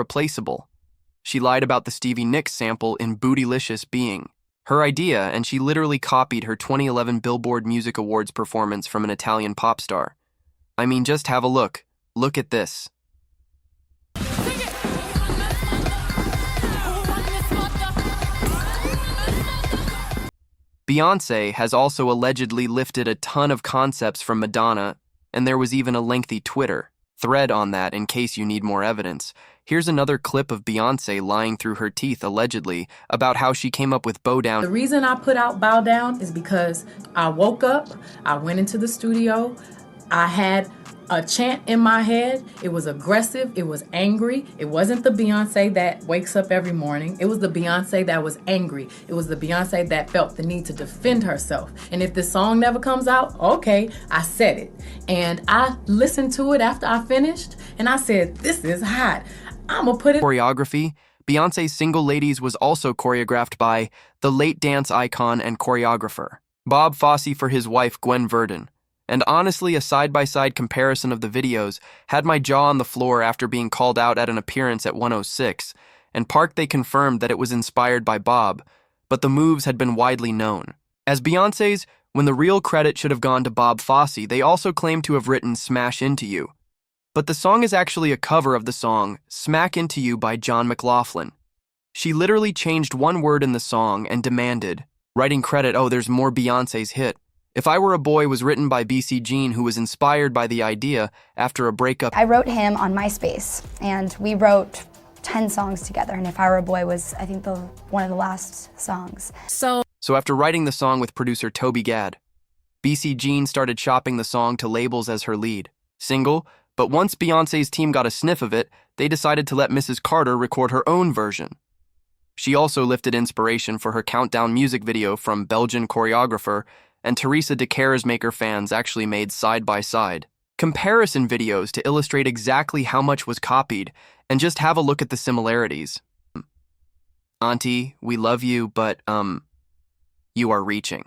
replaceable. She lied about the Stevie Nicks sample in Bootylicious being her idea, and she literally copied her 2011 Billboard Music Awards performance from an Italian pop star. I mean, just have a look. Look at this. Beyoncé has also allegedly lifted a ton of concepts from Madonna, and there was even a lengthy Twitter thread on that in case you need more evidence. Here's another clip of Beyoncé lying through her teeth, allegedly, about how she came up with Bow Down. The reason I put out Bow Down is because I woke up, I went into the studio, I had a chant in my head. It was aggressive, it was angry. It wasn't the Beyoncé that wakes up every morning. It was the Beyoncé that was angry. It was the Beyoncé that felt the need to defend herself. And if this song never comes out, okay, I said it. And I listened to it after I finished, and I said, this is hot. I'm gonna put it. Choreography. Beyoncé's Single Ladies was also choreographed by the late dance icon and choreographer Bob Fosse for his wife Gwen Verdon. And honestly, a side-by-side comparison of the videos had my jaw on the floor after being called out at an appearance at 106, and Park they confirmed that it was inspired by Bob, but the moves had been widely known. As Beyoncé's, when the real credit should have gone to Bob Fosse, they also claimed to have written Smash Into You. But the song is actually a cover of the song Smack Into You by John McLaughlin. She literally changed one word in the song and demanded, writing credit, oh, there's more Beyoncé's hit. If I Were a Boy was written by BC Jean, who was inspired by the idea after a breakup. I wrote him on MySpace, and we wrote 10 songs together, and If I Were a Boy was, I think, one of the last songs. So after writing the song with producer Toby Gad, BC Jean started shopping the song to labels as her lead single, but once Beyoncé's team got a sniff of it, they decided to let Mrs. Carter record her own version. She also lifted inspiration for her Countdown music video from Belgian choreographer, and Teresa de Maker fans actually made side-by-side comparison videos to illustrate exactly how much was copied, and just have a look at the similarities. Auntie, we love you, but, you are reaching.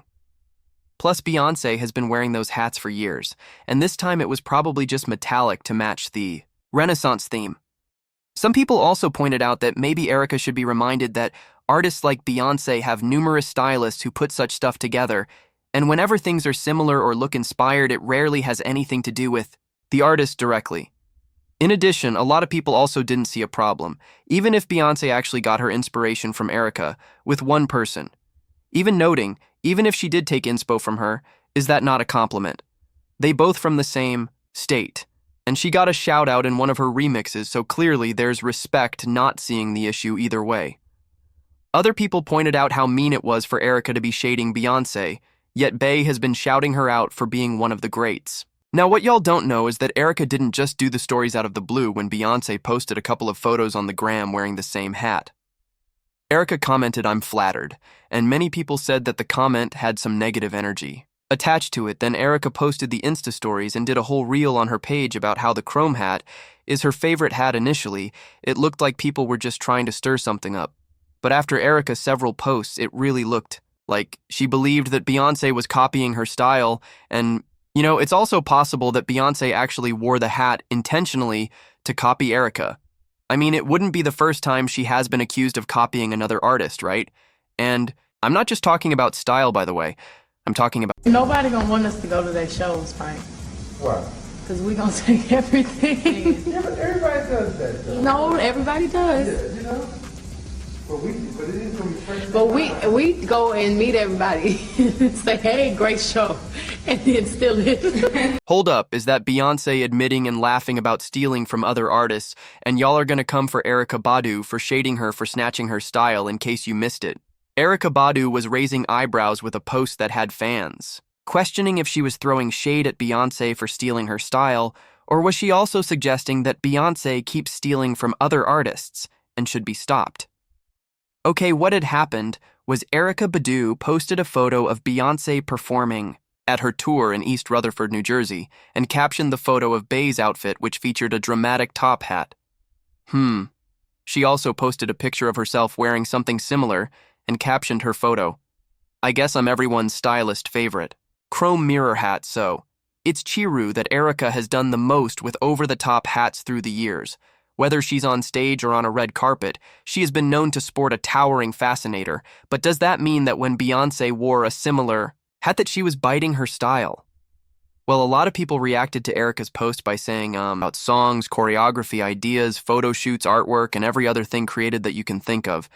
Plus, Beyoncé has been wearing those hats for years, and this time it was probably just metallic to match the Renaissance theme. Some people also pointed out that maybe Erykah should be reminded that artists like Beyoncé have numerous stylists who put such stuff together, and whenever things are similar or look inspired, it rarely has anything to do with the artist directly. In addition, a lot of people also didn't see a problem, even if Beyoncé actually got her inspiration from Erykah, with one person. Even noting, even if she did take inspo from her, is that not a compliment? They both from the same state, and she got a shout out in one of her remixes, so clearly there's respect not seeing the issue either way. Other people pointed out how mean it was for Erykah to be shading Beyoncé, yet Bey has been shouting her out for being one of the greats. Now, what y'all don't know is that Erykah didn't just do the stories out of the blue when Beyoncé posted a couple of photos on the gram wearing the same hat. Erykah commented, "I'm flattered," and many people said that the comment had some negative energy attached to it. Then Erykah posted the Insta stories and did a whole reel on her page about how the chrome hat is her favorite hat initially. It looked like people were just trying to stir something up. But after Erykah's several posts, it really looked like she believed that Beyoncé was copying her style, and, it's also possible that Beyoncé actually wore the hat intentionally to copy Erykah. I mean, it wouldn't be the first time she has been accused of copying another artist, right? And I'm not just talking about style, by the way. I'm talking about... Nobody gonna want us to go to their shows, Frank. Why? Because we gonna take everything. Yeah, but everybody does that, though. No, everybody does. Yeah, But it is gonna be first. But we go and meet everybody and say, hey, great show, and then steal it. Hold up, is that Beyoncé admitting and laughing about stealing from other artists, and y'all are gonna come for Erykah Badu for shading her for snatching her style in case you missed it? Erykah Badu was raising eyebrows with a post that had fans questioning if she was throwing shade at Beyoncé for stealing her style, or was she also suggesting that Beyoncé keeps stealing from other artists and should be stopped? Okay, what had happened was Erykah Badu posted a photo of Beyoncé performing at her tour in East Rutherford, New Jersey, and captioned the photo of Bey's outfit, which featured a dramatic top hat. She also posted a picture of herself wearing something similar and captioned her photo, "I guess I'm everyone's stylist favorite. Chrome mirror hat, so." It's Chiru that Erykah has done the most with over-the-top hats through the years, Whether she's on stage or on a red carpet, she has been known to sport a towering fascinator. But does that mean that when Beyoncé wore a similar hat that she was biting her style? Well, a lot of people reacted to Erica's post by saying about songs, choreography, ideas, photo shoots, artwork, and every other thing created that you can think of.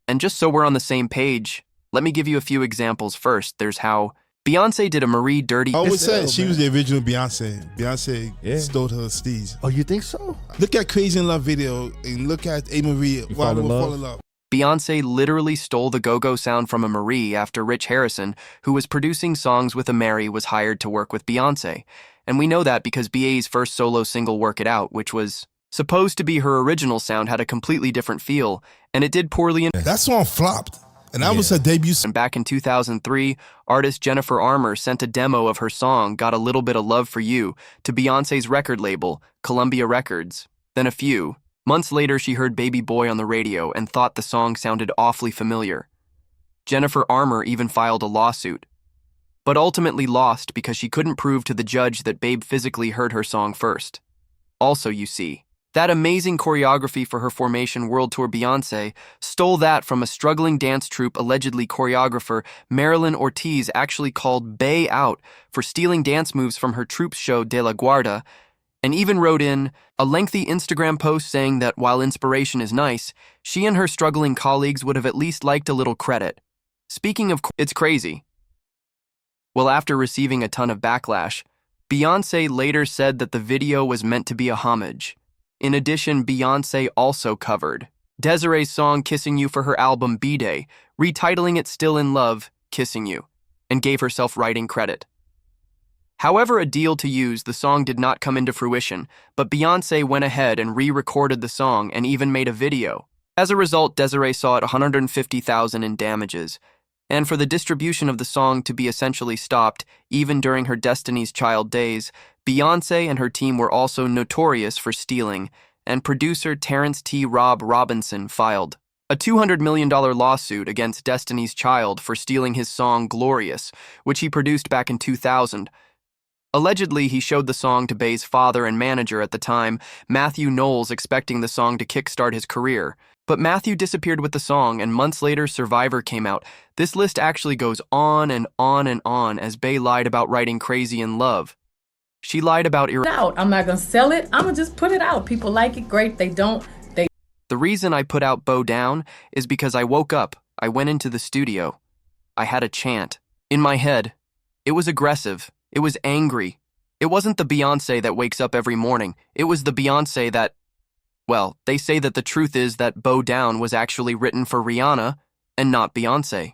And just so we're on the same page, let me give you a few examples first. There's how Beyoncé did a Marie Dirty. I always said she was the original Beyonce. Beyonce stole her steez. Oh, you think so? Look at Crazy in Love video and look at A. Marie, Why We Fall in Love. Beyoncé literally stole the go-go sound from a Marie after Rich Harrison, who was producing songs with a Mary, was hired to work with Beyoncé. And we know that because B.A.'s first solo single, Work It Out, which was supposed to be her original sound, had a completely different feel, and it did poorly. That song flopped, and that was her debut. And back in 2003, artist Jennifer Armour sent a demo of her song, Got a Little Bit of Love for You, to Beyoncé's record label, Columbia Records. Then a few months later, she heard Baby Boy on the radio and thought the song sounded awfully familiar. Jennifer Armour even filed a lawsuit, but ultimately lost because she couldn't prove to the judge that Babe physically heard her song first. Also, you see, that amazing choreography for her Formation World Tour, Beyoncé stole that from a struggling dance troupe. Allegedly, choreographer Marilyn Ortiz actually called Bey out for stealing dance moves from her troupe's show De La Guarda, and even wrote in a lengthy Instagram post saying that while inspiration is nice, she and her struggling colleagues would have at least liked a little credit. Speaking of, it's crazy. Well, after receiving a ton of backlash, Beyoncé later said that the video was meant to be a homage. In addition, Beyoncé also covered Desiree's song Kissing You for her album B-Day, retitling it Still in Love, Kissing You, and gave herself writing credit. However, a deal to use the song did not come into fruition, but Beyoncé went ahead and re-recorded the song and even made a video. As a result, Desiree sought $150,000 in damages, and for the distribution of the song to be essentially stopped, even during her Destiny's Child days. Beyoncé and her team were also notorious for stealing, and producer Terrence T. Rob Robinson filed a $200 million lawsuit against Destiny's Child for stealing his song Glorious, which he produced back in 2000. Allegedly, he showed the song to Bey's father and manager at the time, Matthew Knowles, expecting the song to kickstart his career. But Matthew disappeared with the song, and months later, Survivor came out. This list actually goes on and on and on as Bey lied about writing Crazy in Love. She lied about I'm not going to sell it. I'm going to just put it out. People like it, great. They don't. The reason I put out Bow Down is because I woke up, I went into the studio. I had a chant. In my head, it was aggressive. It was angry. It wasn't the Beyoncé that wakes up every morning. It was the Beyoncé that, well, they say that the truth is that Bow Down was actually written for Rihanna and not Beyoncé.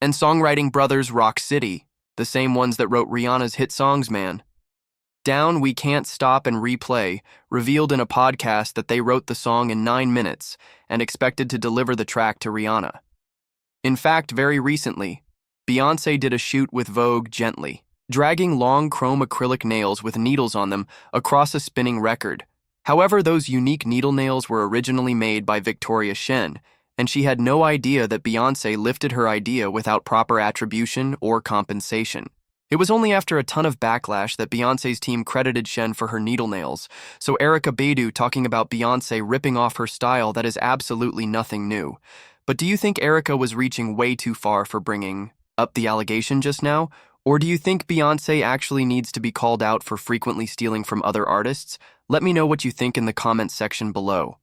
And songwriting brothers Rock City, the same ones that wrote Rihanna's hit songs, man. Down, We Can't Stop and Replay revealed in a podcast that they wrote the song in 9 minutes and expected to deliver the track to Rihanna. In fact, very recently, Beyoncé did a shoot with Vogue Gently, dragging long chrome acrylic nails with needles on them across a spinning record. However, those unique needle nails were originally made by Victoria Shen, and she had no idea that Beyoncé lifted her idea without proper attribution or compensation. It was only after a ton of backlash that Beyoncé's team credited Shen for her needle nails, so Erykah Badu talking about Beyoncé ripping off her style, that is absolutely nothing new. But do you think Erykah was reaching way too far for bringing up the allegation just now? Or do you think Beyoncé actually needs to be called out for frequently stealing from other artists? Let me know what you think in the comments section below.